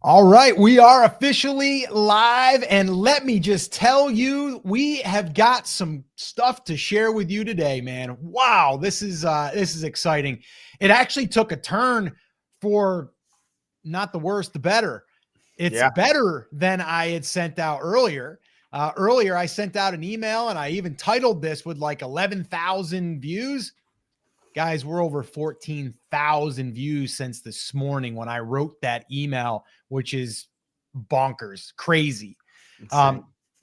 All right, we are officially live, and let me just tell you, we have got some stuff to share with you today, man. Wow, this is exciting. It actually took a turn for not the worse, the better. It's better than I had sent out earlier. Earlier, I sent out an email, and I even titled this with like 11,000 views. Guys, we're over 14,000 views since this morning when I wrote that email, which is bonkers, crazy.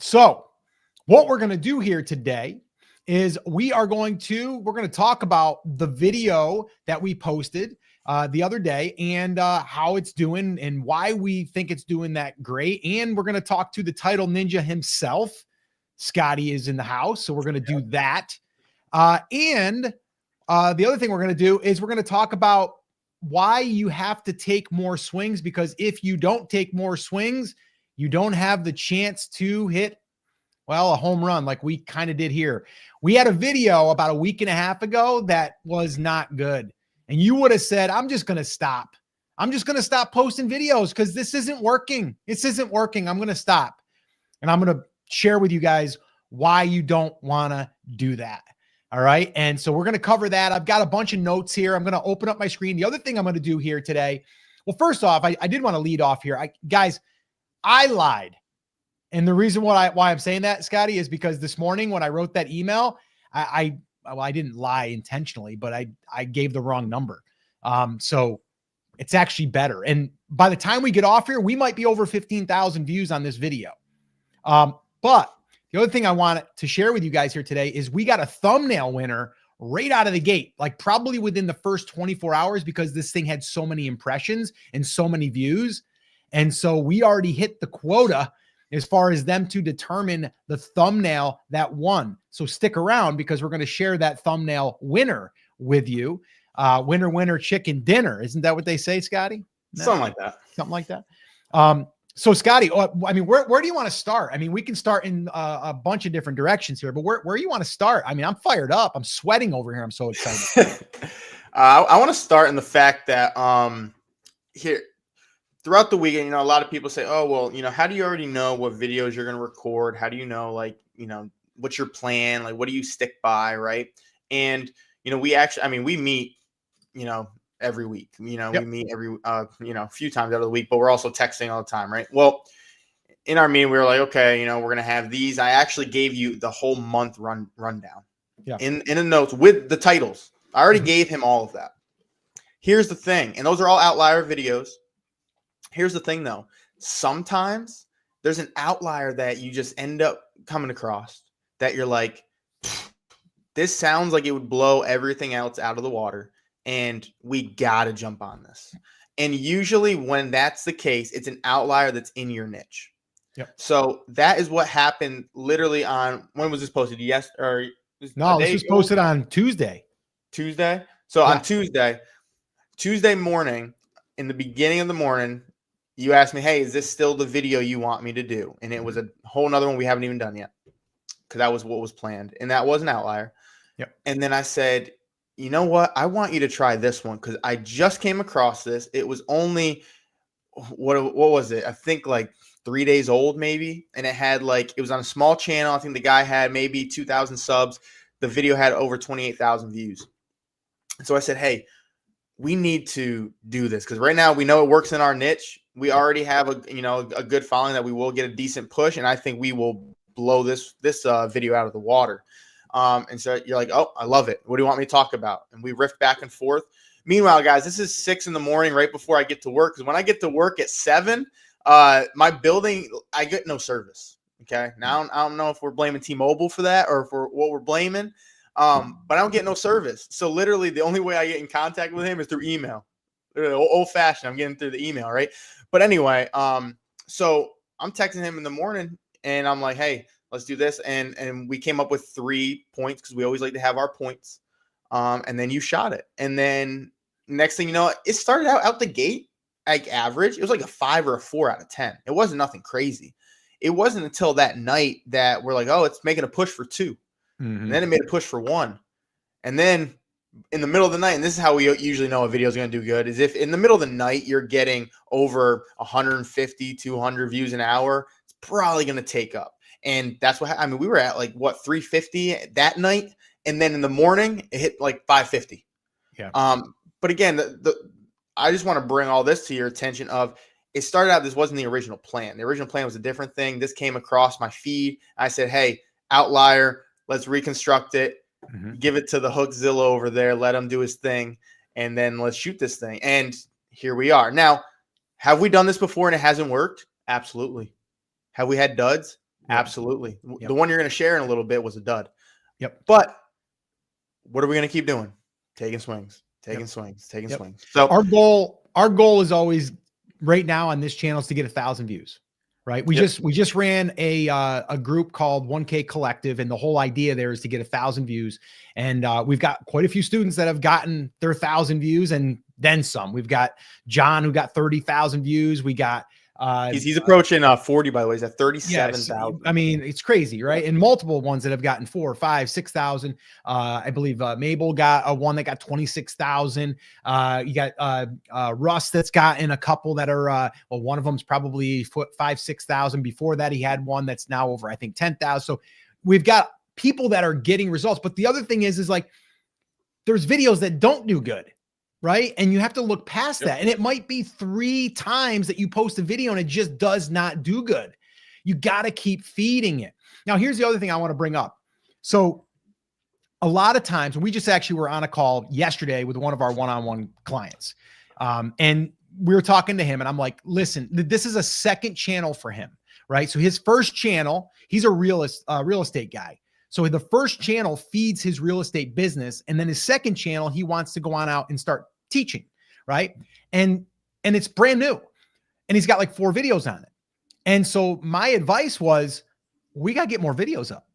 So what we're going to do here today is we're going to talk about the video that we posted the other day and how it's doing and why we think it's doing that great. And we're going to talk to the title ninja himself. Scotty is in the house, so we're going to do that. The other thing we're going to do is we're going to talk about why you have to take more swings, because if you don't take more swings, you don't have the chance to hit, well, a home run like we kind of did here. We had a video about a week and a half ago that was not good. And you would have said, I'm just going to stop. I'm just going to stop posting videos because this isn't working. This isn't working. I'm going to stop. And I'm going to share with you guys why you don't want to do that. All right. And so we're going to cover that. I've got a bunch of notes here. I'm going to open up my screen. The other thing I'm going to do here today. Well, first off, I did want to lead off here. Guys, I lied. And the reason why I'm saying that, Scotty, is because this morning when I wrote that email, I didn't lie intentionally, but I gave the wrong number. So it's actually better. And by the time we get off here, we might be over 15,000 views on this video. But the other thing I want to share with you guys here today is we got a thumbnail winner right out of the gate, like probably within the first 24 hours, because this thing had so many impressions and so many views. And so we already hit the quota as far as them to determine the thumbnail that won. So stick around because we're going to share that thumbnail winner with you. Winner, winner, chicken dinner. Isn't that what they say, Scotty? No. Something like that. Something like that. So Scotty, I mean, where do you want to start? I mean, we can start in a bunch of different directions here, but where do you want to start? I mean, I'm fired up. I'm sweating over here. I'm so excited. I want to start in the fact that here throughout the weekend, a lot of people say, oh, well, how do you already know what videos you're going to record? How do you know, what's your plan? Like, what do you stick by? Right. And, we meet, every week, Yep. we meet every, a few times out of the week, but we're also texting all the time. Right. Well, in our meeting, we were like, okay, we're going to have these. I actually gave you the whole month rundown in the notes with the titles. I already gave him all of that. Here's the thing. And those are all outlier videos. Here's the thing though. Sometimes there's an outlier that you just end up coming across that you're like, this sounds like it would blow everything else out of the water. And we got to jump on this. And usually when that's the case, it's an outlier that's in your niche. Yep. So that is what happened literally on, when was this posted? Yesterday? No, this was posted on Tuesday. Tuesday? So on Tuesday morning, in the beginning of the morning, you asked me, hey, is this still the video you want me to do? And it was a whole nother one we haven't even done yet because that was what was planned. And that was an outlier. Yep. And then I said, you know what? I want you to try this one because I just came across this. It was only, what was it? I think like 3 days old maybe. And it had it was on a small channel. I think the guy had maybe 2,000 subs. The video had over 28,000 views. And so I said, hey, we need to do this because right now we know it works in our niche. We already have a good following that we will get a decent push. And I think we will blow this video out of the water. And so you're like, oh, I love it. What do you want me to talk about? And we riff back and forth. Meanwhile, guys, this is 6 a.m, right before I get to work. Because when I get to work at 7, my building, I get no service. Okay. Now I don't know if we're blaming T-Mobile for that or for what we're blaming. But I don't get no service. So literally the only way I get in contact with him is through email. Old fashioned. I'm getting through the email. Right. But anyway, so I'm texting him in the morning and I'm like, hey, let's do this. And we came up with 3 points because we always like to have our points. And then you shot it. And then next thing you know, it started out the gate, like average. It was like a 5 or a 4 out of 10. It wasn't nothing crazy. It wasn't until that night that we're like, oh, it's making a push for 2. Mm-hmm. And then it made a push for 1. And then in the middle of the night, and this is how we usually know a video is going to do good, is if in the middle of the night you're getting over 150, 200 views an hour, it's probably going to take up. And that's what, I mean, we were at like, what, 350 that night? And then in the morning, it hit like 550. Yeah. But again, I just want to bring all this to your attention of, it started out, this wasn't the original plan. The original plan was a different thing. This came across my feed. I said, hey, outlier, let's reconstruct it. Give it to the Hookzilla over there. Let him do his thing. And then let's shoot this thing. And here we are. Now, have we done this before and it hasn't worked? Absolutely. Have we had duds? Yep. Absolutely. Yep. The one you're going to share in a little bit was a dud. Yep. But what are we going to keep doing? Taking swings, taking swings. So our goal is always right now on this channel is to get 1,000 views. Right. We just ran a group called 1K Collective, and the whole idea there is to get 1,000 views. And we've got quite a few students that have gotten their 1,000 views and then some. We've got John who got 30,000 views. We got he's approaching 40, by the way. He's at 37,000. Yes, I mean, it's crazy, right? And multiple ones that have gotten 4, 5, 6,000. I believe Mabel got one that got 26,000. You got Russ that's gotten a couple that are well, one of them's probably 5, 6,000. Before that, he had one that's now over, I think, 10,000. So we've got people that are getting results. But the other thing is like there's videos that don't do good. Right. And you have to look past that. And it might be 3 times that you post a video and it just does not do good. You got to keep feeding it. Now, here's the other thing I want to bring up. So a lot of times, we just actually were on a call yesterday with one of our one-on-one clients. And we were talking to him and I'm like, listen, this is a second channel for him. Right. So his first channel, he's a real estate guy. So the first channel feeds his real estate business. And then his second channel, he wants to go on out and start teaching. Right. And it's brand new. And he's got like 4 videos on it. And so my advice was, we got to get more videos up.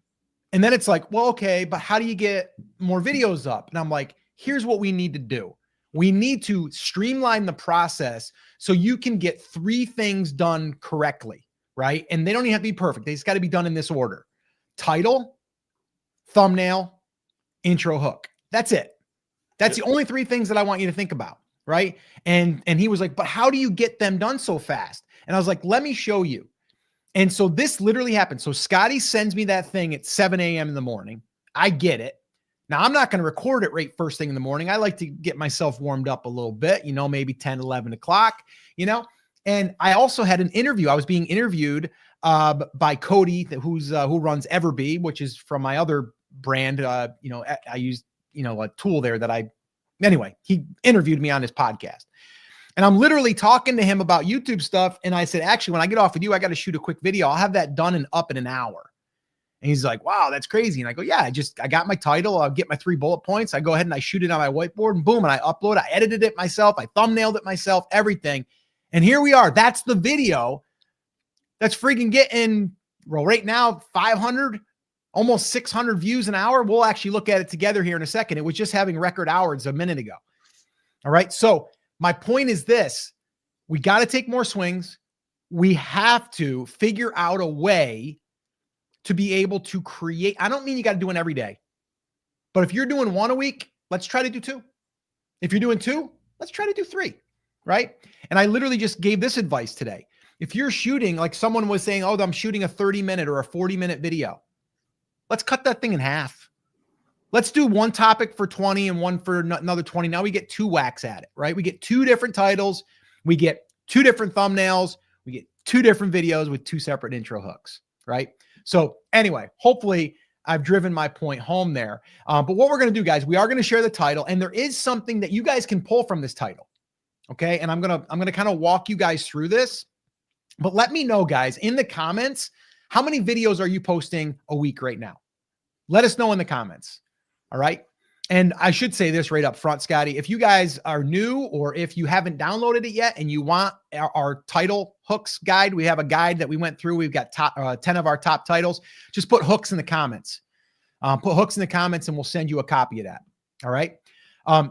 And then it's like, well, okay, but how do you get more videos up? And I'm like, here's what we need to do. We need to streamline the process so you can get 3 things done correctly. Right. And they don't even have to be perfect. They just got to be done in this order: title, thumbnail, intro, hook. That's it. That's the only 3 things that I want you to think about. Right. And he was like, but how do you get them done so fast? And I was like, let me show you. And so this literally happened. So Scotty sends me that thing at 7 a.m. in the morning. I get it. Now I'm not going to record it right first thing in the morning. I like to get myself warmed up a little bit, maybe 10, 11 o'clock, and I also had an interview. I was being interviewed by Cody, who runs Everbee, which is from my other brand. I use, a tool there anyway, he interviewed me on his podcast. And I'm literally talking to him about YouTube stuff. And I said, actually, when I get off with you, I got to shoot a quick video. I'll have that done and up in an hour. And he's like, wow, that's crazy. And I go, yeah, I got my title. I'll get my 3 bullet points. I go ahead and I shoot it on my whiteboard and boom. And I upload, I edited it myself. I thumbnailed it myself, everything. And here we are. That's the video that's freaking getting, well, right now, 500, almost 600 views an hour. We'll actually look at it together here in a second. It was just having record hours a minute ago. All right. So my point is this: we got to take more swings. We have to figure out a way to be able to create. I don't mean you got to do it every day, but if you're doing 1 a week, let's try to do 2. If you're doing 2, let's try to do 3. Right. And I literally just gave this advice today. If you're shooting, like someone was saying, oh, I'm shooting a 30-minute or a 40-minute video, let's cut that thing in half. Let's do one topic for 20 and one for another 20. Now we get 2 whacks at it, right? We get 2 different titles. We get 2 different thumbnails. We get 2 different videos with 2 separate intro hooks, right? So anyway, hopefully I've driven my point home there. But what we're going to do, guys, we are going to share the title, and there is something that you guys can pull from this title. Okay. And I'm going to kind of walk you guys through this, but let me know, guys, in the comments, how many videos are you posting a week right now? Let us know in the comments. All right. And I should say this right up front, Scotty, if you guys are new or if you haven't downloaded it yet and you want our title hooks guide, we have a guide that we went through. We've got 10 of our top titles. Just put hooks in the comments. Put hooks in the comments and we'll send you a copy of that. All right.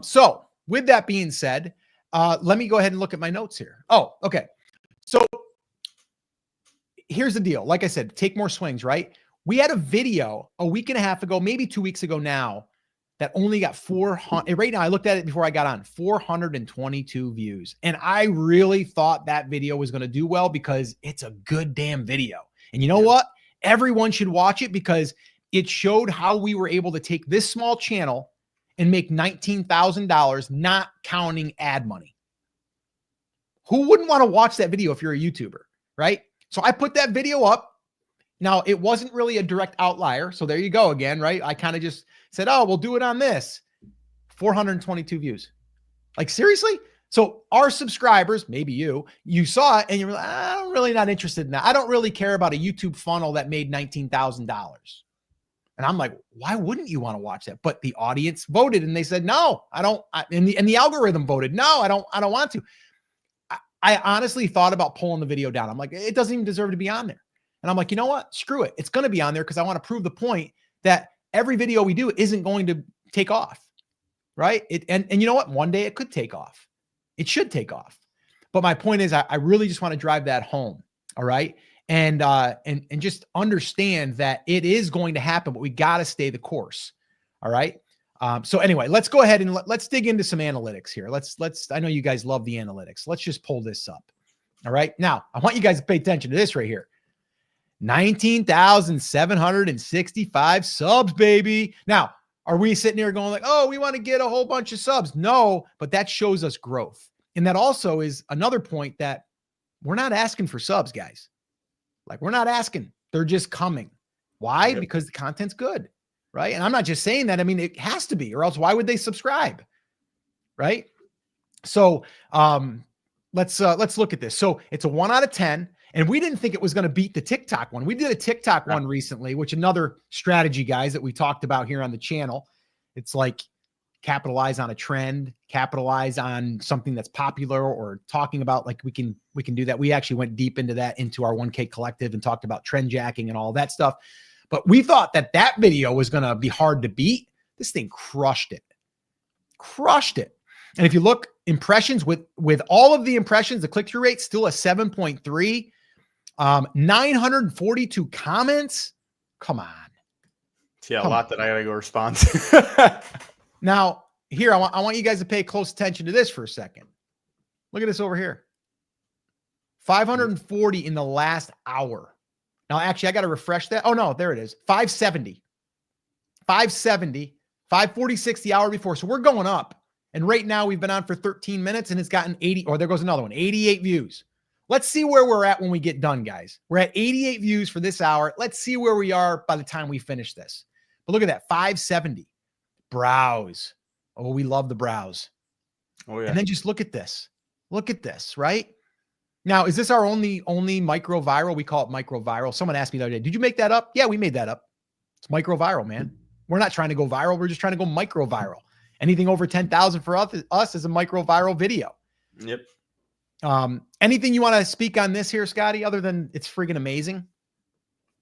So with that being said, let me go ahead and look at my notes here. Oh, okay. So here's the deal. Like I said, take more swings, right? We had a video a week and a half ago, maybe 2 weeks ago now, that only got 400. Right now, I looked at it before I got on, 422 views. And I really thought that video was going to do well because it's a good damn video. And you know what? Everyone should watch it because it showed how we were able to take this small channel and make $19,000, not counting ad money. Who wouldn't want to watch that video if you're a YouTuber, right? So I put that video up. Now, it wasn't really a direct outlier. So there you go again, right? I kind of just said, oh, we'll do it on this. 422 views. Like, seriously? So our subscribers, maybe you saw it and you're like, I'm really not interested in that. I don't really care about a YouTube funnel that made $19,000. And I'm like, why wouldn't you want to watch that? But the audience voted and they said, no, I don't. And the algorithm voted, no, I don't want to. I honestly thought about pulling the video down. I'm like, it doesn't even deserve to be on there. And I'm like, you know what? Screw it. It's going to be on there because I want to prove the point that every video we do isn't going to take off, right? And you know what? One day it could take off. It should take off. But my point is, I really just want to drive that home. All right. And just understand that it is going to happen, but we got to stay the course. All right. So anyway, let's go ahead and let's dig into some analytics here. I know you guys love the analytics. Let's just pull this up. All right. Now I want you guys to pay attention to this right here. 19,765 subs, baby. Now, are we sitting here going like, oh, we want to get a whole bunch of subs? No, but that shows us growth. And that also is another point that we're not asking for subs, guys. Like, we're not asking. They're just coming. Why? Yep. Because the content's good, right? And I'm not just saying that. I mean, it has to be, or else why would they subscribe, right? So let's look at this. So it's a 1 out of 10. And we didn't think it was going to beat the TikTok one. We did a TikTok one recently, which another strategy, guys, that we talked about here on the channel. It's like capitalize on a trend, capitalize on something that's popular, or talking about, like, we can do that. We actually went deep into that into our 1K collective and talked about trend jacking and all that stuff. But we thought that video was going to be hard to beat. This thing crushed it. And if you look impressions with all of the impressions, the click-through rate still a 7.3. 942 comments. Come on. Yeah, a lot that I gotta go respond to. Now, here, I want you guys to pay close attention to this for a second. Look at this over here. 540 in the last hour. Now, actually, I got to refresh that. Oh, no, there it is. 570. 546 the hour before. So we're going up. And right now we've been on for 13 minutes and it's gotten 80. Or there goes another one. 88 views. Let's see where we're at when we get done, guys. We're at 88 views for this hour. Let's see where we are by the time we finish this. But look at that, 570. Browse. Oh, we love the browse. Oh, yeah. And then just look at this. Look at this, right? Now, is this our only micro viral? We call it micro viral. Someone asked me the other day, did you make that up? Yeah, we made that up. It's micro viral, man. We're not trying to go viral. We're just trying to go micro viral. Anything over 10,000 for us is a micro viral video. Yep. Anything you want to speak on this here, Scotty, other than it's friggin' amazing?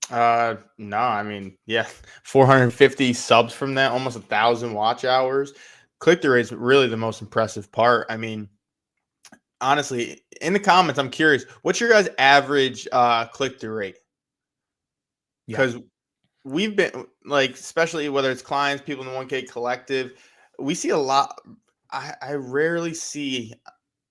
No, I mean, yeah, 450 subs from that, almost 1,000 watch hours. Click-through rate is really the most impressive part. I mean, honestly, in the comments, I'm curious, what's your guys' average click-through rate? Because we've been, like, especially whether it's clients, people in the 1K collective, we see a lot. I rarely see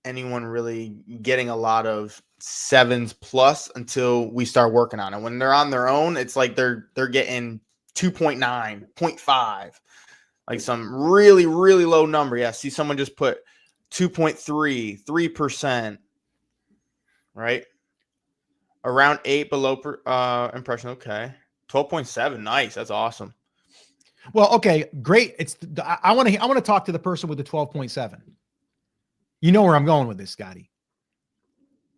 anyone really getting a lot of 7s plus until we start working on it. When they're on their own, it's like they're getting 2.9, 0.5, like some really, really low number. Yeah, see someone just put 2.3, 3%, right? Around 8 below impression. Okay. 12.7. Nice. That's awesome. Well, okay, great. I want to talk to the person with the 12.7. You know where I'm going with this, Scotty.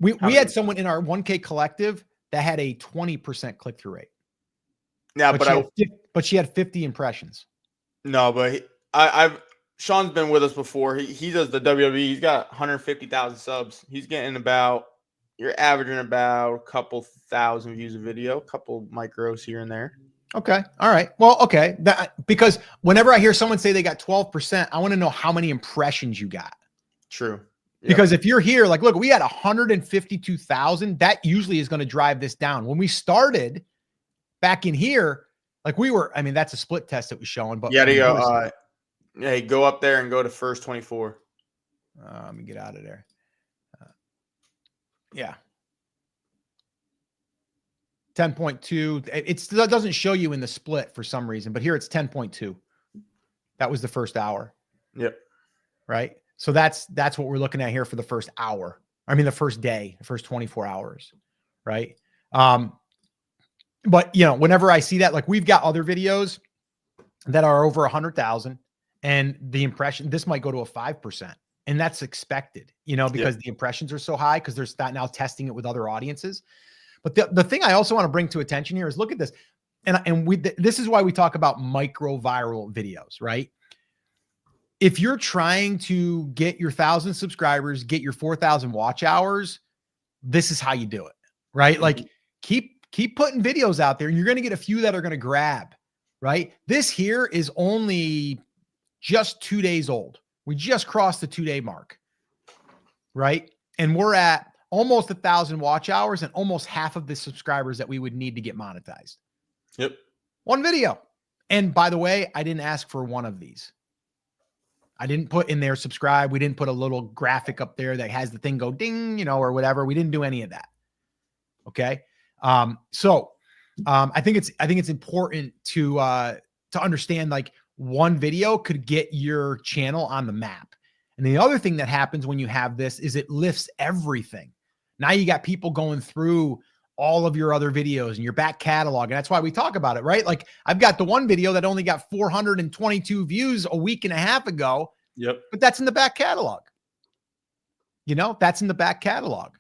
We had someone in our 1K collective that had a 20% click-through rate. Yeah, but she had 50 impressions. No, but Sean's been with us before. He does the WWE. He's got 150,000 subs. He's getting you're averaging about a couple thousand views a video, a couple micros here and there. Okay. All right. Well, okay. Because whenever I hear someone say they got 12%, I want to know how many impressions you got. True. Yep. Because if you're here, like, look, we had 152,000. That usually is going to drive this down. When we started back in here, like that's a split test that was showing. But yeah, Hey, go up there and go to first 24. Let me get out of there. Yeah. 10.2. It doesn't show you in the split for some reason, but here it's 10.2. That was the first hour. Yep. Right. So that's what we're looking at here for the first hour. I mean, the first day, the first 24 hours. Right. But you know, whenever I see that, like we've got other videos that are over 100,000 and the impression, this might go to a 5%. And that's expected, you know, because the impressions are so high because they're now testing it with other audiences. But the thing I also want to bring to attention here is look at this. And this is why we talk about micro viral videos, right? If you're trying to get your 1,000 subscribers, get your 4,000 watch hours, this is how you do it, right? Like keep putting videos out there and you're going to get a few that are going to grab, right? This here is only just 2 days old. We just crossed the 2-day mark, right? And we're at almost 1,000 watch hours and almost half of the subscribers that we would need to get monetized. Yep. One video. And by the way, I didn't ask for one of these. I didn't put in there subscribe. We didn't put a little graphic up there that has the thing go ding, you know, or whatever. We didn't do any of that. Okay. So I think it's important to understand like one video could get your channel on the map. And the other thing that happens when you have this is it lifts everything. Now you got people going through all of your other videos and your back catalog. And that's why we talk about it, right? Like I've got the one video that only got 422 views a week and a half ago. Yep. But that's in the back catalog. You know, that's in the back catalog.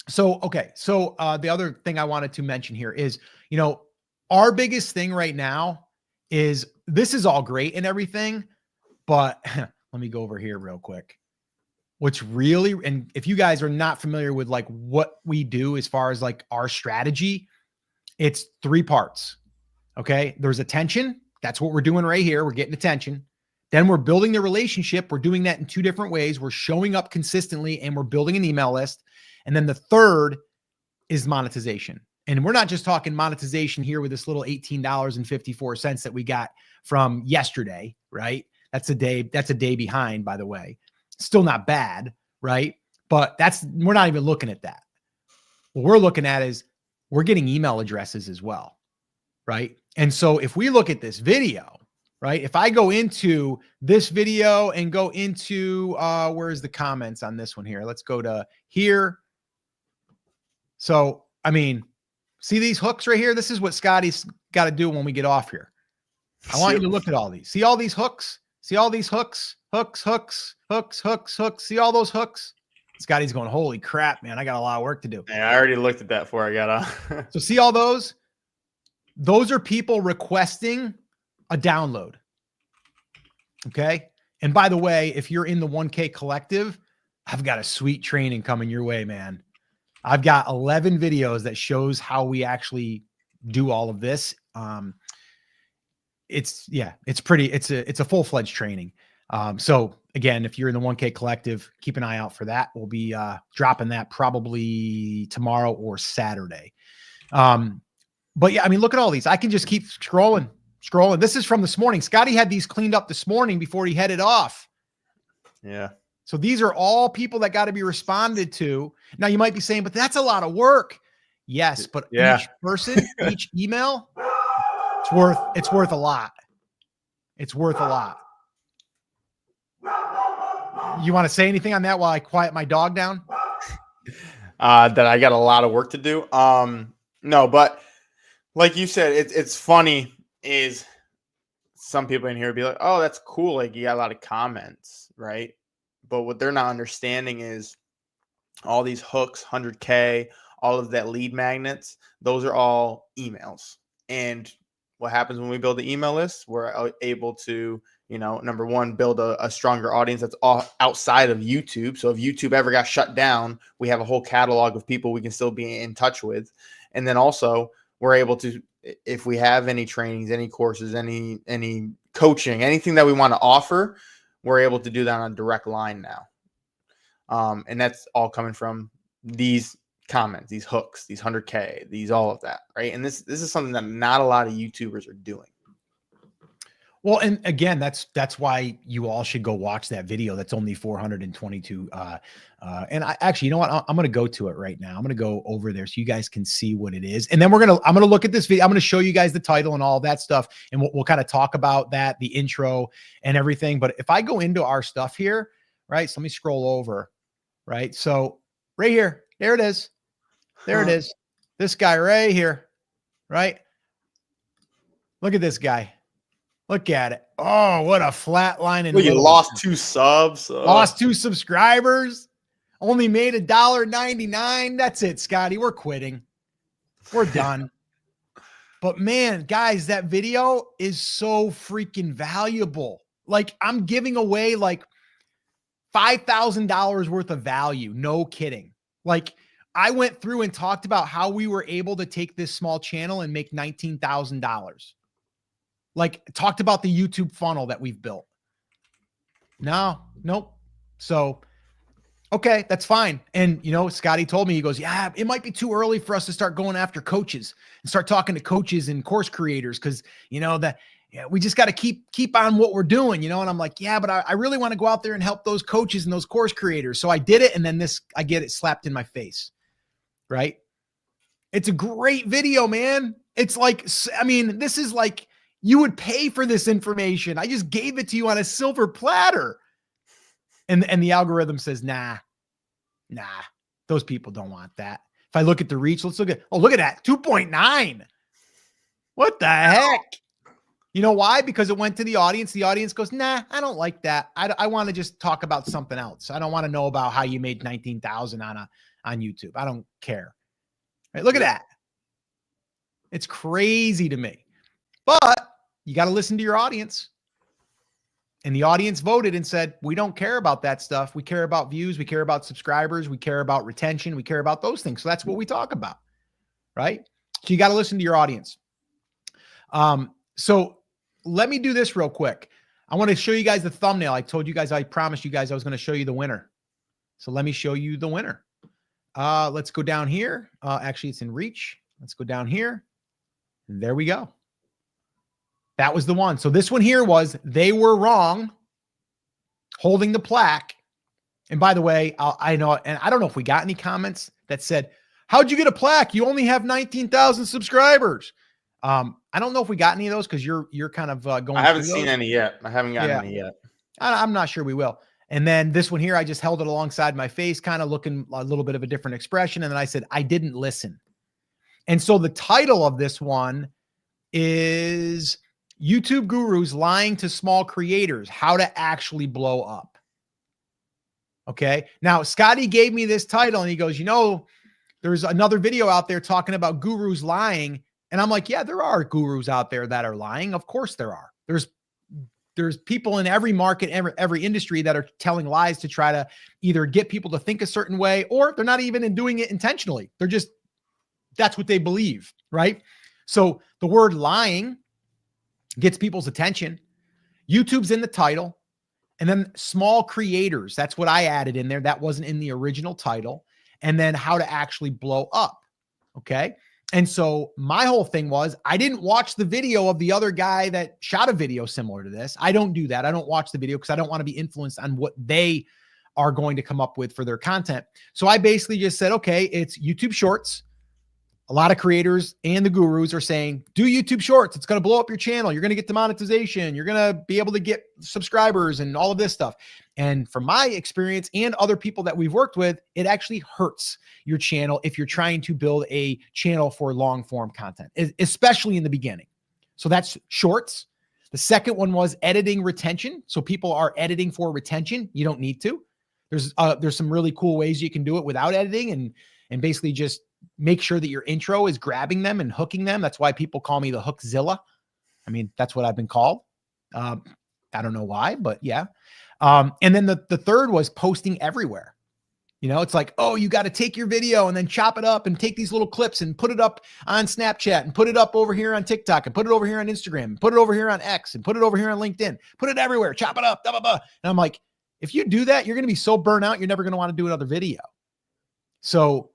So the other thing I wanted to mention here is, you know, our biggest thing right now is this is all great and everything, but let me go over here real quick. What's really, and if you guys are not familiar with like what we do as far as like our strategy, it's 3 parts. Okay. There's attention. That's what we're doing right here. We're getting attention. Then we're building the relationship. We're doing that in 2 different ways. We're showing up consistently and we're building an email list. And then the third is monetization. And we're not just talking monetization here with this little $18.54 that we got from yesterday, right? That's a day behind, by the way. Still not bad, right? But we're not even looking at that. What we're looking at is we're getting email addresses as well, right? And so if we look at this video, right? If I go into this video and go into, where's the comments on this one here? Let's go to here. So, I mean, see these hooks right here? This is what Scotty's got to do when we get off here. I want you to look at all these. See all these hooks? See all these hooks? Hooks. See all those hooks? Scotty's going, holy crap, man. I got a lot of work to do. Yeah, I already looked at that before I got on. So see all those? Those are people requesting a download. Okay. And by the way, if you're in the 1K collective, I've got a sweet training coming your way, man. I've got 11 videos that shows how we actually do all of this. It's a full-fledged training. So again, if you're in the 1K collective, keep an eye out for that. We'll be dropping that probably tomorrow or Saturday. But yeah, I mean, look at all these. I can just keep scrolling. This is from this morning. Scotty had these cleaned up this morning before he headed off. Yeah. So these are all people that got to be responded to. Now you might be saying, but that's a lot of work. Yes, but each person, each email, it's worth a lot. It's worth a lot. You want to say anything on that while I quiet my dog down? That I got a lot of work to do. No, but like you said, it's funny is some people in here would be like, oh, that's cool. Like you got a lot of comments, right? But what they're not understanding is all these hooks, 100K, all of that lead magnets, those are all emails. And what happens when we build the email list? We're able to, you know, number one, build a stronger audience that's all outside of YouTube. So if YouTube ever got shut down, we have a whole catalog of people we can still be in touch with. And then also we're able to, if we have any trainings, any courses, any coaching, anything that we want to offer, we're able to do that on a direct line now. And that's all coming from these comments, these hooks, these 100K, all of that, right? And this is something that not a lot of YouTubers are doing. Well, and again, that's why you all should go watch that video. That's only 422. And I actually, you know what? I'm going to go to it right now. I'm going to go over there so you guys can see what it is. And then I'm going to look at this video. I'm going to show you guys the title and all that stuff. And we'll kind of talk about that, the intro and everything. But if I go into our stuff here, right? So let me scroll over, right? So right here, there it is. There it is. This guy right here, right? Look at this guy. Look at it. Oh, what a flat line. And well, you lost 2 subs. Lost 2 subscribers. Only made $1.99. That's it, Scotty. We're quitting. We're done. But man, guys, that video is so freaking valuable. Like I'm giving away like $5,000 worth of value. No kidding. Like I went through and talked about how we were able to take this small channel and make $19,000. Like talked about the YouTube funnel that we've built. Nope. So, okay, that's fine. And you know, Scotty told me, he goes, yeah, it might be too early for us to start going after coaches and start talking to coaches and course creators. Cause you know that we just got to keep on what we're doing, you know? And I'm like, yeah, but I really want to go out there and help those coaches and those course creators. So I did it. And then I get it slapped in my face, right? It's a great video, man. It's like, I mean, this is like, you would pay for this information. I just gave it to you on a silver platter. And the algorithm says, nah, those people don't want that. If I look at the reach, let's look at that 2.9. What the heck? You know why? Because it went to the audience. The audience goes, nah, I don't like that. I want to just talk about something else. I don't want to know about how you made 19,000 on YouTube. I don't care. Right? Look at that. It's crazy to me, but you got to listen to your audience. And the audience voted and said, we don't care about that stuff. We care about views. We care about subscribers. We care about retention. We care about those things. So that's what we talk about, right? So you got to listen to your audience. So let me do this real quick. I want to show you guys the thumbnail. I told you guys, I promised you guys I was going to show you the winner. So let me show you the winner. Let's go down here. Actually, it's in reach. Let's go down here. And there we go. That was the one. So this one here was, they were wrong holding the plaque. And by the way, I know, and I don't know if we got any comments that said, how'd you get a plaque? You only have 19,000 subscribers. I don't know if we got any of those because you're kind of going. I haven't seen any yet. I haven't gotten any yet. I'm not sure we will. And then this one here, I just held it alongside my face, kind of looking a little bit of a different expression. And then I said, I didn't listen. And so the title of this one is YouTube Gurus Lying to Small Creators, How to Actually Blow Up. Okay. Now, Scotty gave me this title and he goes, you know, there's another video out there talking about gurus lying. And I'm like, yeah, there are gurus out there that are lying. Of course there are. There's people in every market, every industry that are telling lies to try to either get people to think a certain way, or they're not even doing it intentionally. They're just, that's what they believe. Right. So the word lying gets people's attention. YouTube's in the title. And then small creators, that's what I added in there. That wasn't in the original title. And then how to actually blow up. Okay. And so my whole thing was, I didn't watch the video of the other guy that shot a video similar to this. I don't do that. I don't watch the video because I don't want to be influenced on what they are going to come up with for their content. So I basically just said, okay, it's YouTube Shorts. A lot of creators and the gurus are saying, do YouTube Shorts. It's going to blow up your channel. You're going to get the monetization. You're going to be able to get subscribers and all of this stuff. And from my experience and other people that we've worked with, it actually hurts your channel if you're trying to build a channel for long form content, especially in the beginning. So that's Shorts. The second one was editing retention. So people are editing for retention. You don't need to. There's some really cool ways you can do it without editing and basically just make sure that your intro is grabbing them and hooking them. That's why people call me the Hookzilla. I mean, that's what I've been called. I don't know why, but yeah. And then the third was posting everywhere. You know, it's like, oh, you got to take your video and then chop it up and take these little clips and put it up on Snapchat and put it up over here on TikTok and put it over here on Instagram and put it over here on X and put it over here on LinkedIn, put it everywhere, chop it up, blah, blah, blah. And I'm like, if you do that, you're going to be so burnt out, you're never going to want to do another video. So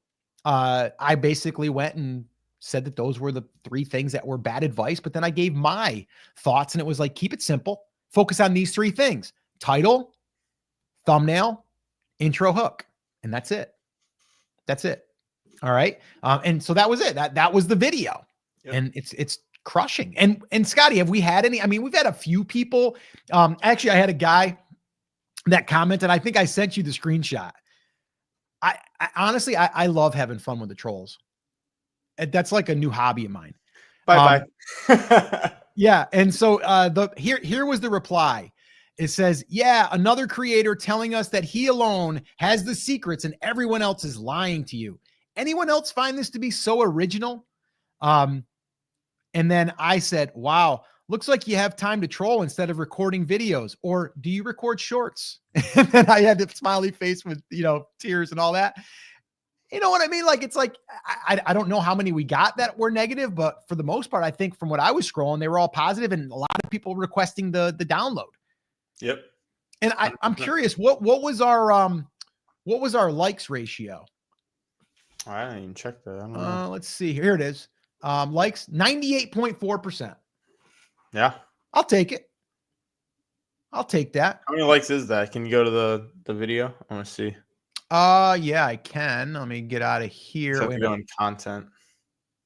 I basically went and said that those were the 3 things that were bad advice, but then I gave my thoughts and it was like, keep it simple. Focus on these 3 things: title, thumbnail, intro, hook. And that's it. That's it. All right. And so that was it. That was the video. Yep. And it's crushing. And Scotty, have we had any? I mean, we've had a few people. Actually, I had a guy that commented. I think I sent you the screenshot. I honestly, I love having fun with the trolls. That's like a new hobby of mine. Bye. Yeah. And so here was the reply. It says, yeah, another creator telling us that he alone has the secrets and everyone else is lying to you. Anyone else find this to be so original? And then I said, wow, looks like you have time to troll instead of recording videos. Or do you record shorts? And then I had the smiley face with, tears and all that. You know what I mean? Like, it's like, I don't know how many we got that were negative, but for the most part, I think from what I was scrolling, they were all positive and a lot of people requesting the download. Yep. And I'm curious, what was our likes ratio? I didn't even check that. I don't know. Let's see. Here it is. Likes 98.4%. Yeah. I'll take it. I'll take that. How many likes is that? Can you go to the video? I want to see. Yeah, I can. Let me get out of here. So go in content.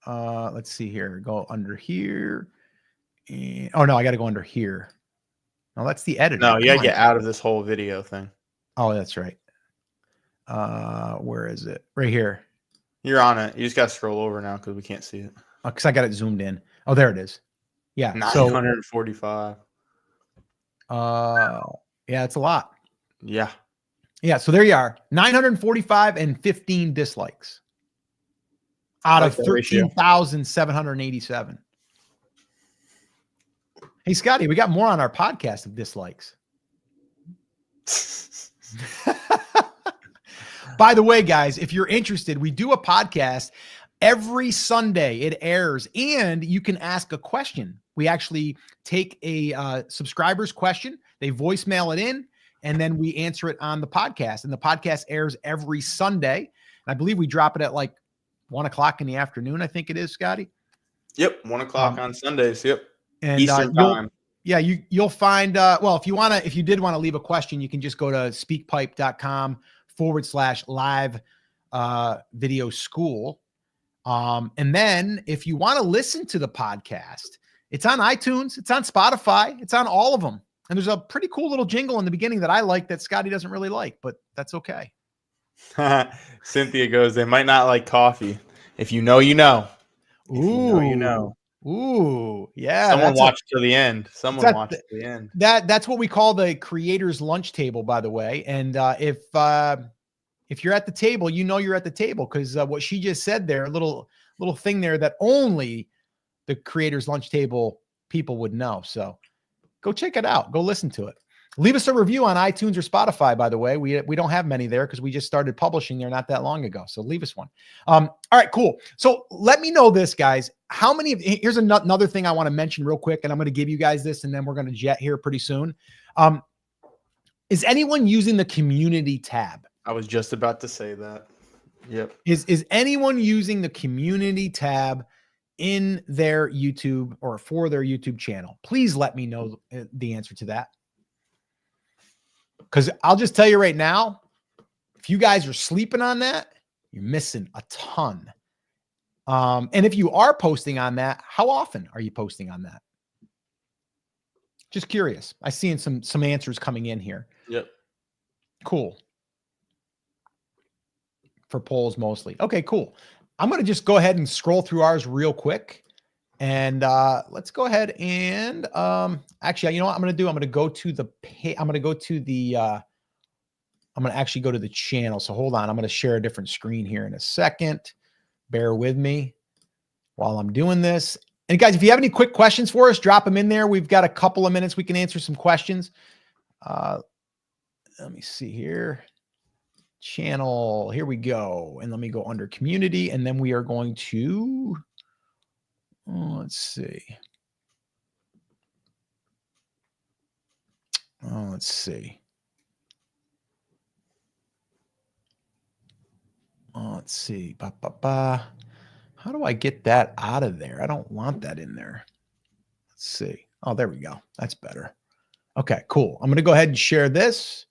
Let's see here. Go under here. Oh no, I got to go under here. No, that's the editor. No, you gotta get out of this whole video thing. Oh, that's right. Where is it? Right here. You're on it. You just gotta scroll over now because we can't see it. Because I got it zoomed in. Oh, there it is. Yeah. 945. Yeah, it's a lot. Yeah. Yeah. So there you are. 945 and 15 dislikes out of 13,787. Hey, Scotty, we got more on our podcast of dislikes. By the way, guys, if you're interested, we do a podcast every Sunday. It airs and you can ask a question. We actually take a subscriber's question. They voicemail it in and then we answer it on the podcast. And the podcast airs every Sunday. And I believe we drop it at like 1:00 in the afternoon. I think it is, Scotty. Yep. 1:00 on Sundays. Yep. And Eastern time. You'll find, if you did want to leave a question, you can just go to speakpipe.com/live video school. And then if you want to listen to the podcast, it's on iTunes, it's on Spotify, it's on all of them. And there's a pretty cool little jingle in the beginning that I like that Scotty doesn't really like, but that's okay. Cynthia goes, they might not like coffee. If you know, you know. Ooh, you know. Ooh, yeah. Someone watched to the end. Watched to the end. That's what we call the creator's lunch table, by the way. And if you're at the table, you know you're at the table because what she just said there, a little thing there that only the creator's lunch table people would know. So go check it out. Go listen to it. Leave us a review on iTunes or Spotify, by the way. We don't have many there because we just started publishing there not that long ago. So leave us one. All right, cool. So let me know this, guys. How many here's another thing I want to mention real quick, and I'm going to give you guys this, and then we're going to jet here pretty soon. Is anyone using the community tab? I was just about to say that. Yep. Is anyone using the community tab in their YouTube or for their YouTube channel? Please let me know the answer to that. Because I'll just tell you right now, if you guys are sleeping on that, you're missing a ton. And if you are posting on that, how often are you posting on that? Just curious. I see some answers coming in here. Yep. Cool. For polls mostly. Okay, cool. I'm going to just go ahead and scroll through ours real quick. And let's go ahead and actually, you know what I'm going to do? I'm going to go to the I'm going to actually go to the channel. So hold on. I'm going to share a different screen here in a second. Bear with me while I'm doing this. And guys, if you have any quick questions for us, drop them in there. We've got a couple of minutes. We can answer some questions. Let me see here. Channel. Here we go. And let me go under community. And then we are going to, let's see. Let's see. Let's see. How do I get that out of there? I don't want that in there. Let's see. Oh, there we go. That's better. Okay, cool. I'm going to go ahead and share this.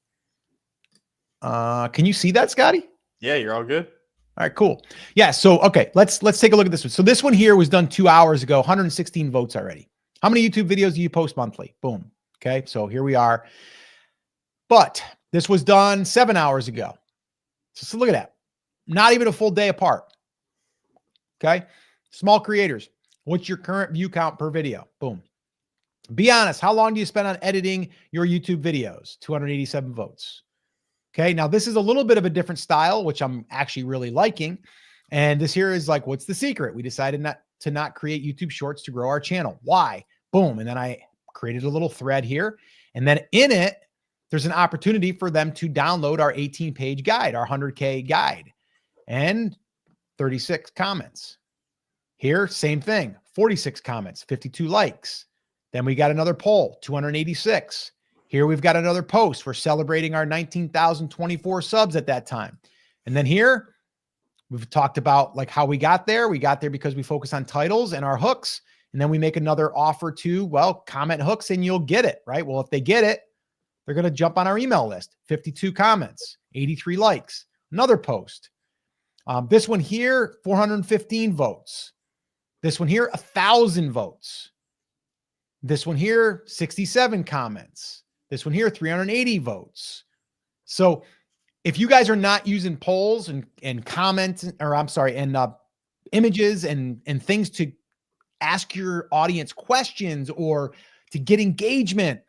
Can you see that, Scotty? Yeah, you're all good. All right, cool. Yeah. So, okay, let's take a look at this one. So this one here was done 2 hours ago, 116 votes already. How many YouTube videos do you post monthly? Boom. Okay. So here we are. But this was done 7 hours ago. So look at that. Not even a full day apart. Okay. Small creators. What's your current view count per video? Boom. Be honest. How long do you spend on editing your YouTube videos? 287 votes. Okay. Now this is a little bit of a different style, which I'm actually really liking. And this here is like, what's the secret? We decided to not create YouTube shorts to grow our channel. Why? Boom. And then I created a little thread here. And then in it, there's an opportunity for them to download our 18-page guide, our 100K guide, and 36 comments. Here, same thing, 46 comments, 52 likes. Then we got another poll, 286. Here we've got another post. We're celebrating our 19,024 subs at that time. And then here, we've talked about like how we got there. We got there because we focus on titles and our hooks. And then we make another offer to, well, comment hooks and you'll get it, right? Well, if they get it, they're going to jump on our email list. 52 comments, 83 likes, another post. This one here, 415 votes. This one here, 1,000 votes. This one here, 67 comments. This one here, 380 votes. So if you guys are not using polls and comments, or I'm sorry, and images and things to ask your audience questions or to get engagement,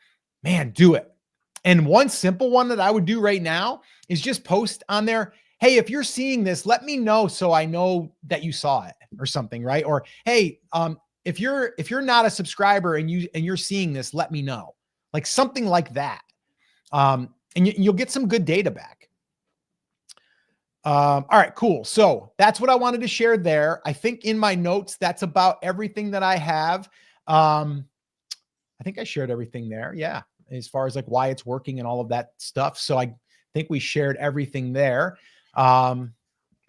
man, do it. And one simple one that I would do right now is just post on there, hey, if you're seeing this, let me know so I know that you saw it or something, right? Or hey, if you're not a subscriber and you're seeing this, let me know. Like something like that. And you'll get some good data back. All right, cool. So that's what I wanted to share there. I think in my notes, that's about everything that I have. I think I shared everything there. Yeah. As far as like why it's working and all of that stuff. So I think we shared everything there. Yeah,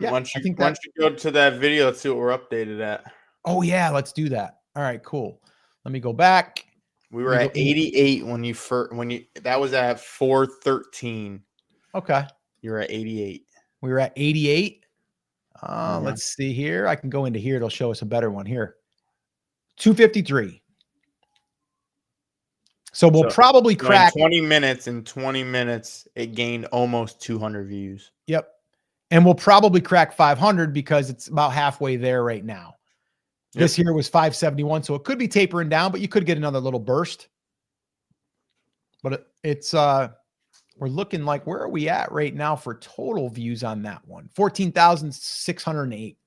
once you go to that video, let's see what we're updated at. Oh yeah, let's do that. All right, cool. Let me go back. We were at 88 that was at 413. Okay. You were at 88. We were at 88. Yeah. Let's see here. I can go into here. It'll show us a better one here. 253. So we'll probably crack 20 minutes. In 20 minutes, it gained almost 200 views. Yep. And we'll probably crack 500 because it's about halfway there right now. Yep. This here was 571. So it could be tapering down, but you could get another little burst. But it's, we're looking like, where are we at right now for total views on that one? 14,608.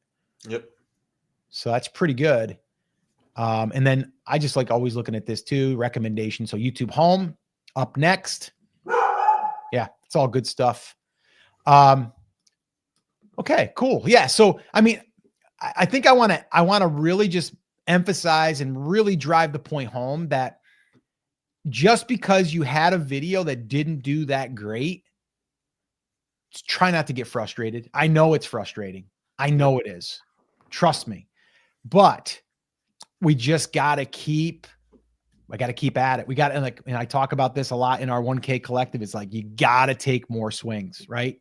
Yep. So that's pretty good. And then I just like always looking at this too, recommendation. So YouTube home up next. Yeah, it's all good stuff. Okay, cool. Yeah. So, I mean, I think I want to really just emphasize and really drive the point home that just because you had a video that didn't do that great, try not to get frustrated. I know it's frustrating. I know it is. Trust me. But we just got to keep at it. We got, and I talk about this a lot in our 1K collective. It's like, you got to take more swings, right?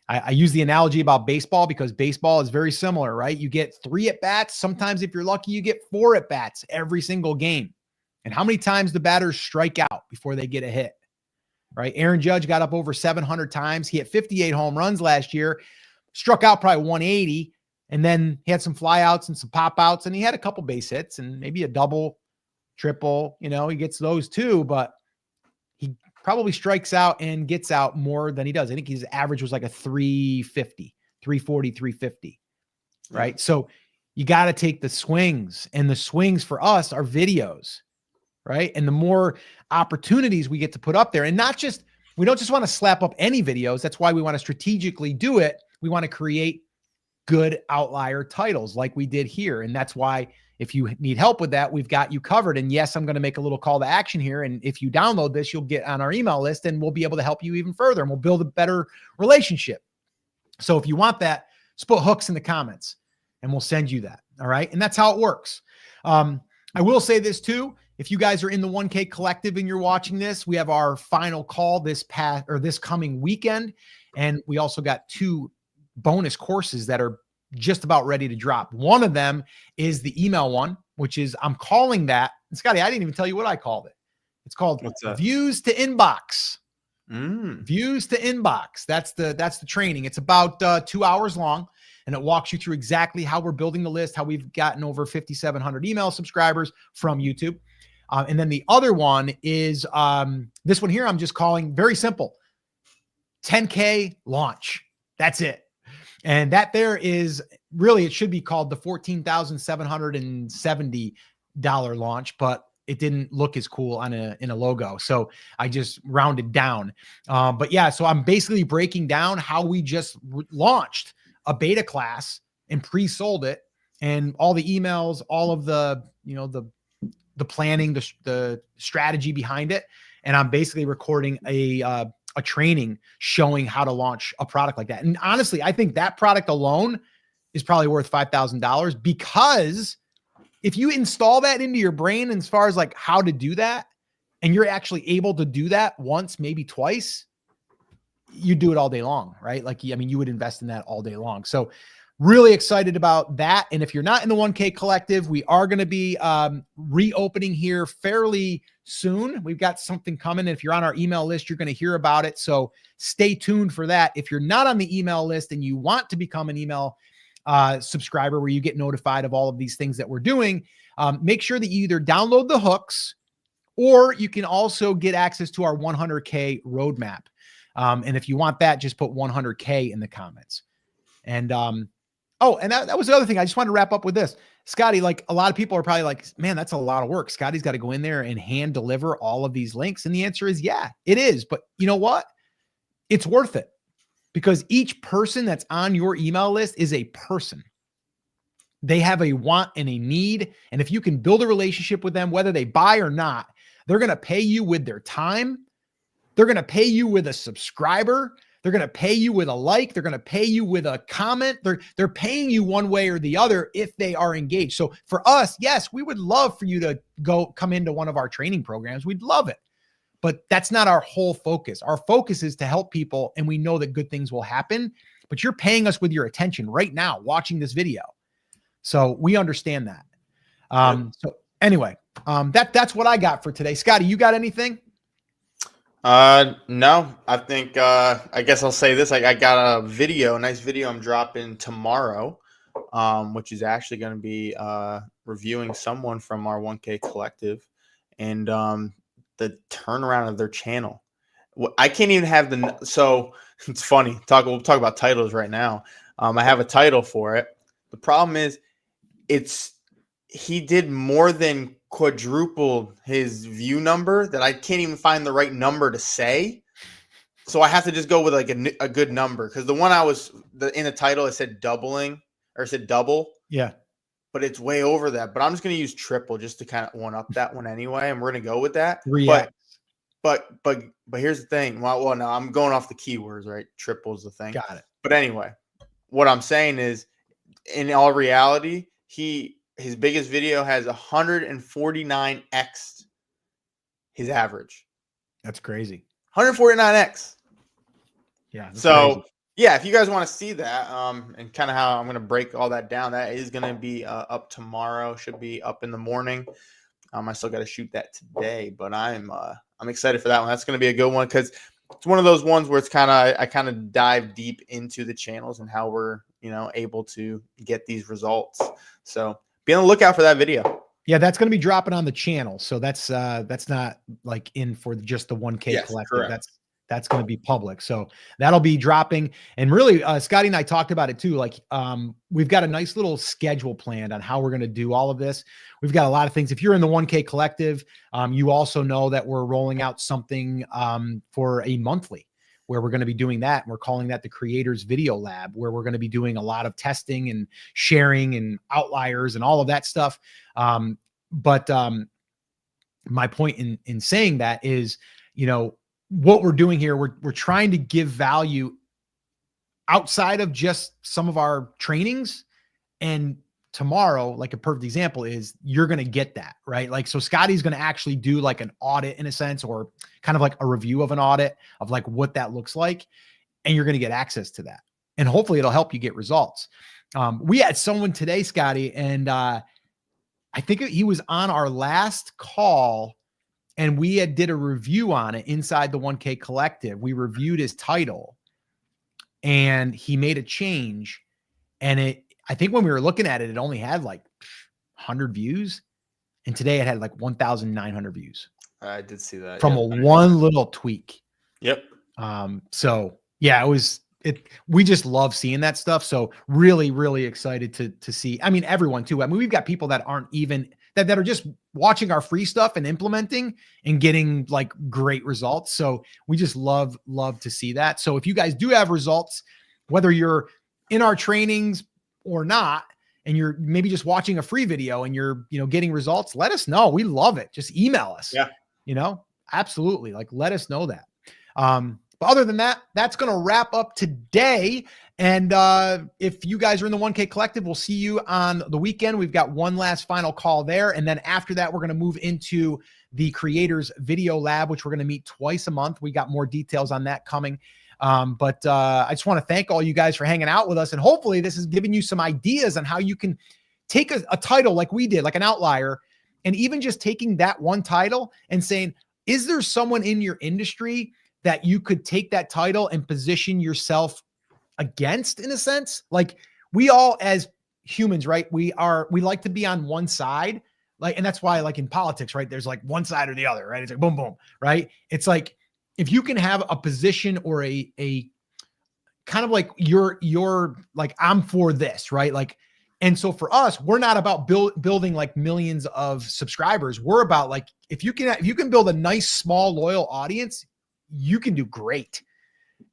I use the analogy about baseball because baseball is very similar, right? You get 3 at-bats. Sometimes if you're lucky, you get 4 at-bats every single game. And how many times the batters strike out before they get a hit, right? Aaron Judge got up over 700 times. He hit 58 home runs last year, struck out probably 180. And then he had some flyouts and some pop outs, and he had a couple base hits and maybe a double, triple, he gets those too, but he probably strikes out and gets out more than he does. I think his average was like a 350, 340, 350, right? So you got to take the swings, and the swings for us are videos, right? And the more opportunities we get to put up there, and we don't just want to slap up any videos. That's why we want to strategically do it. We want to create good outlier titles like we did here. And that's why if you need help with that, we've got you covered. And yes, I'm going to make a little call to action here. And if you download this, you'll get on our email list and we'll be able to help you even further, and we'll build a better relationship. So if you want that, just put hooks in the comments. and we'll send you that. All right. And that's how it works. I will say this too. If you guys are in the 1K collective and you're watching this, we have our final call this coming weekend. And we also got 2 bonus courses that are just about ready to drop. One of them is the email one, which is, I'm calling that, and Scotty, I didn't even tell you what I called it. It's called Views to Inbox. Views to Inbox. That's the training. It's about 2 hours long, and it walks you through exactly how we're building the list, how we've gotten over 5,700 email subscribers from YouTube. And then the other one is this one here. I'm just calling, very simple, 10K launch. That's it. And that there is really, it should be called the $14,770 launch, but it didn't look as cool in a logo. So I just rounded down. But yeah, so I'm basically breaking down how we just launched a beta class and pre-sold it, and all the emails, all of the, the planning, the strategy behind it. And I'm basically recording a training showing how to launch a product like that. And honestly, I think that product alone is probably worth $5,000, because if you install that into your brain as far as like how to do that, and you're actually able to do that once, maybe twice, you do it all day long, right? Like, I mean, you would invest in that all day long. So really excited about that. And if you're not in the 1K collective, we are going to be reopening here fairly soon. We've got something coming. If you're on our email list, you're going to hear about it. So stay tuned for that. If you're not on the email list and you want to become an email subscriber where you get notified of all of these things that we're doing, make sure that you either download the hooks, or you can also get access to our 100K roadmap. And if you want that, just put 100K in the comments. And oh, and that was the other thing. I just wanted to wrap up with this. Scotty, like, a lot of people are probably like, man, that's a lot of work. Scotty's got to go in there and hand deliver all of these links. And the answer is, yeah, it is. But you know what? It's worth it, because each person that's on your email list is a person. They have a want and a need. And if you can build a relationship with them, whether they buy or not, they're going to pay you with their time. They're going to pay you with a subscriber. They're going to pay you with a like. They're going to pay you with a comment. They're paying you one way or the other if they are engaged. So for us, yes, we would love for you to come into one of our training programs. We'd love it. But that's not our whole focus. Our focus is to help people, and we know that good things will happen. But you're paying us with your attention right now, watching this video. So we understand that. So anyway, that's what I got for today. Scotty, you got anything? No, I think, I guess I'll say this. I got a nice video I'm dropping tomorrow, which is actually going to be, reviewing someone from our 1K collective, and, the turnaround of their channel. I can't even have so it's funny. We'll talk about titles right now. I have a title for it. The problem is he did more than quadruple his view number that I can't even find the right number to say. So I have to just go with like a good number, because the one in the title, it said doubling, or it said double. Yeah. But it's way over that. But I'm just going to use triple just to kind of one up that one anyway. And we're going to go with that. But here's the thing. Well, no, I'm going off the keywords, right? Triple is the thing. Got it. But anyway, what I'm saying is, in all reality, his biggest video has 149x his average. That's crazy. 149x. Yeah. So crazy. Yeah, if you guys want to see that, and kind of how I'm going to break all that down, that is going to be up tomorrow. Should be up in the morning. I still got to shoot that today, but I'm excited for that one. That's going to be a good one, because it's one of those ones where I kind of dive deep into the channels and how we're able to get these results. So be on the lookout for that video. Yeah, that's going to be dropping on the channel. So that's not like in for just the 1K collective. Correct. That's going to be public. So that'll be dropping. And really, Scotty and I talked about it too. Like, we've got a nice little schedule planned on how we're going to do all of this. We've got a lot of things. If you're in the 1K collective, you also know that we're rolling out something for a monthly, where we're going to be doing that. And we're calling that the Creators Video Lab, where we're going to be doing a lot of testing and sharing and outliers and all of that stuff. But my point in saying that is, what we're doing here, we're trying to give value outside of just some of our trainings And tomorrow, like a perfect example is you're going to get that, right? Like, so Scotty's going to actually do like an audit in a sense, or kind of like a review of an audit of like what that looks like. And you're going to get access to that. And hopefully it'll help you get results. We had someone today, Scotty, and I think he was on our last call, and we did a review on it inside the 1K Collective. We reviewed his title, and he made a change. And I think when we were looking at it, it only had like 100 views. And today it had like 1,900 views. I did see that. From one little tweak. Yep. So yeah, we just love seeing that stuff. So really, really excited to see. I mean, everyone too. I mean, we've got people that aren't even that are just watching our free stuff and implementing and getting like great results. So we just love to see that. So if you guys do have results, whether you're in our trainings or not, and you're maybe just watching a free video and you're, getting results, let us know. We love it. Just email us. Yeah. Absolutely. Like, let us know that. But other than that, that's going to wrap up today. And if you guys are in the 1K Collective, we'll see you on the weekend. We've got one last final call there. And then after that, we're going to move into the Creators Video Lab, which we're going to meet twice a month. We got more details on that coming. But I just want to thank all you guys for hanging out with us. And hopefully this has given you some ideas on how you can take a title like we did, like an outlier, and even just taking that one title and saying, is there someone in your industry that you could take that title and position yourself against, in a sense? Like, we all as humans, right? We like to be on one side. Like, and that's why, like in politics, right? There's like one side or the other, right? It's like boom, boom, right? It's like, if you can have a position or a kind of like you're like, I'm for this, right? Like, and so for us, we're not about building like millions of subscribers. We're about like, if you can build a nice, small, loyal audience, you can do great.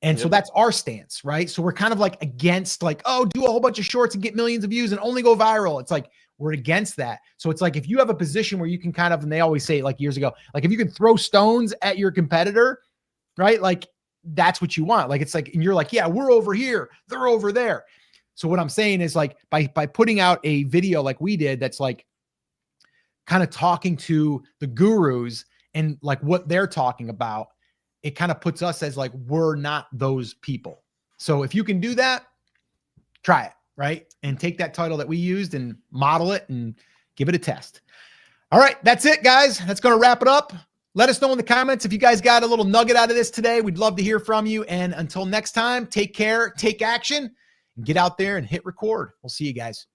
And so that's our stance, right? So we're kind of like against like, oh, do a whole bunch of shorts and get millions of views and only go viral. It's like, we're against that. So it's like, if you have a position where you can kind of, and they always say like years ago, like if you can throw stones at your competitor, right? Like, that's what you want. Like, it's like, and you're like, yeah, we're over here, they're over there. So what I'm saying is like, by putting out a video like we did, that's like kind of talking to the gurus and like what they're talking about, it kind of puts us as like, we're not those people. So if you can do that, try it, right? And take that title that we used and model it and give it a test. All right, that's it, guys. That's going to wrap it up. Let us know in the comments if you guys got a little nugget out of this today. We'd love to hear from you. And until next time, take care, take action, and get out there and hit record. We'll see you guys.